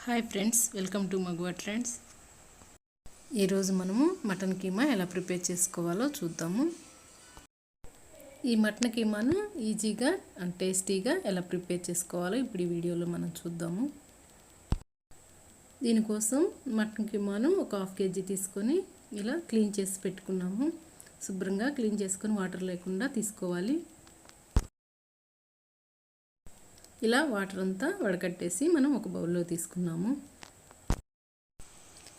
Hi friends, welcome to Maguva trends. ఈరోజు మనము mutton keema ఎలా ప్రిపేర్ చేసుకోవాలో చూద్దాము. ఈ మటన్ కీమాను ఈజీగా అండ్ టేస్టీగా ఎలా ప్రిపేర్ చేసుకోవాలో ఇప్పుడు ఈ వీడియోలో మనం చూద్దాము. దీనికోసం మటన్ కీమాను ఒక 1/2 kg తీసుకొని ఇలా క్లీన్ చేసి పెట్టుకున్నాము. శుభ్రంగా క్లీన్ చేసుకొని వాటర్ లేకుండా తీసుకోవాలి. ఇలా వాటర్ అంతా వడకట్టేసి మనం ఒక బౌల్లో తీసుకున్నాము.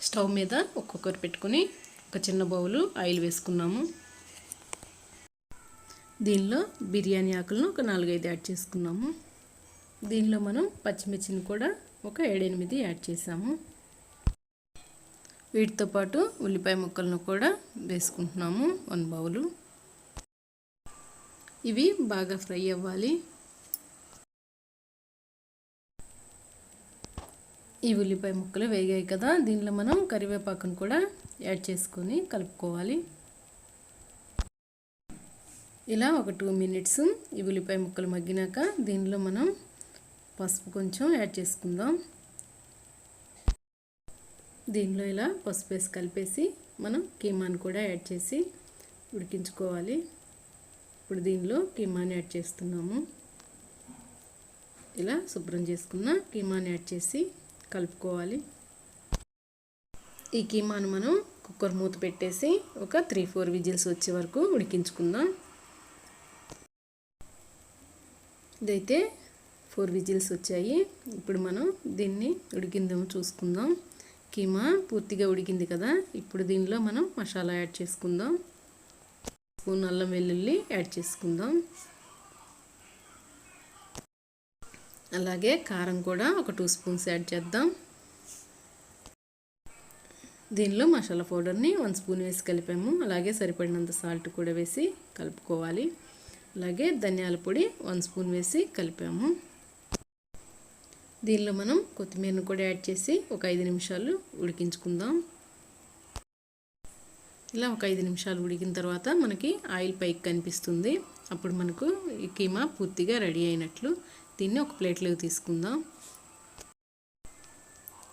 స్టవ్ మీద ఒక కుక్కర్ పెట్టుకొని ఒక చిన్న బౌలు ఆయిల్ వేసుకున్నాము. దీనిలో బిర్యానీ ఆకులను ఒక 4-5 యాడ్ చేసుకున్నాము. దీనిలో మనం పచ్చిమిర్చిని కూడా ఒక 7-8 యాడ్ చేసాము. వీటితో పాటు ఉల్లిపాయ ముక్కలను కూడా వేసుకుంటున్నాము 1 బౌలు. ఇవి బాగా ఫ్రై అవ్వాలి. ఈ ఉల్లిపాయ ముక్కలు వేగాయి కదా, దీనిలో మనం కరివేపాకును కూడా యాడ్ చేసుకొని కలుపుకోవాలి. ఇలా ఒక 2 minutes ఈ ఉల్లిపాయ ముక్కలు మగ్గినాక దీనిలో మనం పసుపు కొంచెం యాడ్ చేసుకుందాం. దీనిలో ఇలా పసుపు వేసి కలిపేసి మనం కీమాని కూడా యాడ్ చేసి ఉడికించుకోవాలి. ఇప్పుడు దీనిలో కీమాని యాడ్ చేస్తున్నాము. ఇలా శుభ్రం చేసుకున్న కీమాని యాడ్ చేసి కలుపుకోవాలి. ఈ కీమాను మనం కుక్కర్ మూత పెట్టేసి ఒక 3-4 విజిల్స్ వచ్చే వరకు ఉడికించుకుందాం. ఇదైతే 4 విజిల్స్ వచ్చాయి. ఇప్పుడు మనం దీన్ని ఉడికిందేమో చూసుకుందాం. కీమా పూర్తిగా ఉడికింది కదా, ఇప్పుడు దీనిలో మనం మసాలా యాడ్ చేసుకుందాం. స్పూన్ అల్లం వెల్లుల్లి యాడ్ చేసుకుందాం. అలాగే కారం కూడా ఒక 2 స్పూన్స్ యాడ్ చేద్దాం. దీనిలో మసాలా పౌడర్ని 1 స్పూన్ వేసి కలిపాము. అలాగే సరిపడినంత సాల్ట్ కూడా వేసి కలుపుకోవాలి. అలాగే ధనియాల పొడి 1 స్పూన్ వేసి కలిపాము. దీనిలో మనం కొత్తిమీరను కూడా యాడ్ చేసి ఒక 5 నిమిషాలు ఉడికించుకుందాం. ఇలా ఒక 5 నిమిషాలు ఉడికిన తర్వాత మనకి ఆయిల్ పైకి కనిపిస్తుంది. అప్పుడు మనకు ఈ కీమా పూర్తిగా రెడీ అయినట్లు. దీన్ని ఒక ప్లేట్లోకి తీసుకుందాం.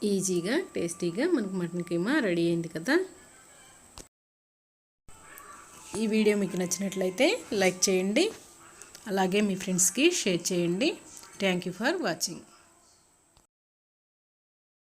ఈజీగా టేస్టీగా మనకు మటన్ కీమా రెడీ అయింది కదా. ఈ వీడియో మీకు నచ్చినట్లయితే లైక్ చేయండి. అలాగే మీ ఫ్రెండ్స్కి షేర్ చేయండి. Thank you for watching.